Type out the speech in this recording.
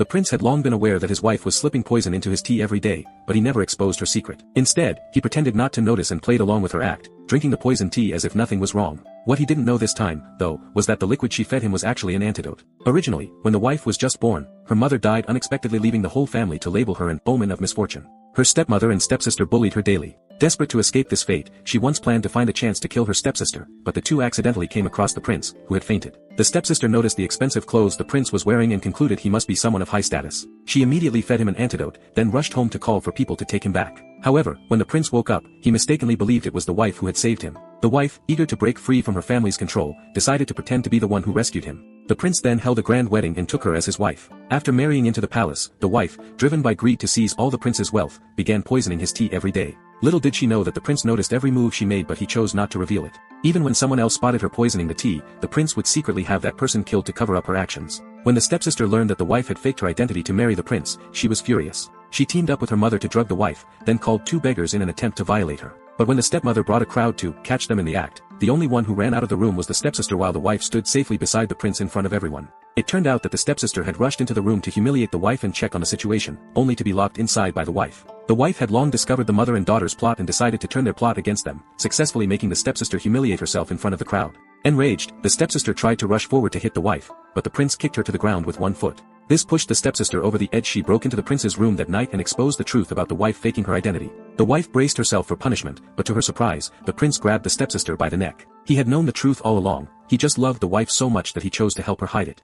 The prince had long been aware that his wife was slipping poison into his tea every day, but he never exposed her secret. Instead, he pretended not to notice and played along with her act, drinking the poisoned tea as if nothing was wrong. What he didn't know this time, though, was that the liquid she fed him was actually an antidote. Originally, when the wife was just born, her mother died unexpectedly, leaving the whole family to label her an omen of misfortune. Her stepmother and stepsister bullied her daily. Desperate to escape this fate, she once planned to find a chance to kill her stepsister, but the two accidentally came across the prince, who had fainted. The stepsister noticed the expensive clothes the prince was wearing and concluded he must be someone of high status. She immediately fed him an antidote, then rushed home to call for people to take him back. However, when the prince woke up, he mistakenly believed it was the wife who had saved him. The wife, eager to break free from her family's control, decided to pretend to be the one who rescued him. The prince then held a grand wedding and took her as his wife. After marrying into the palace, the wife, driven by greed to seize all the prince's wealth, began poisoning his tea every day. Little did she know that the prince noticed every move she made, but he chose not to reveal it. Even when someone else spotted her poisoning the tea, the prince would secretly have that person killed to cover up her actions. When the stepsister learned that the wife had faked her identity to marry the prince, she was furious. She teamed up with her mother to drug the wife, then called two beggars in an attempt to violate her. But when the stepmother brought a crowd to catch them in the act, the only one who ran out of the room was the stepsister, while the wife stood safely beside the prince in front of everyone. It turned out that the stepsister had rushed into the room to humiliate the wife and check on the situation, only to be locked inside by the wife. The wife had long discovered the mother and daughter's plot and decided to turn their plot against them, successfully making the stepsister humiliate herself in front of the crowd. Enraged, the stepsister tried to rush forward to hit the wife, but the prince kicked her to the ground with one foot. This pushed the stepsister over the edge. She broke into the prince's room that night and exposed the truth about the wife faking her identity. The wife braced herself for punishment, but to her surprise, the prince grabbed the stepsister by the neck. He had known the truth all along, he just loved the wife so much that he chose to help her hide it.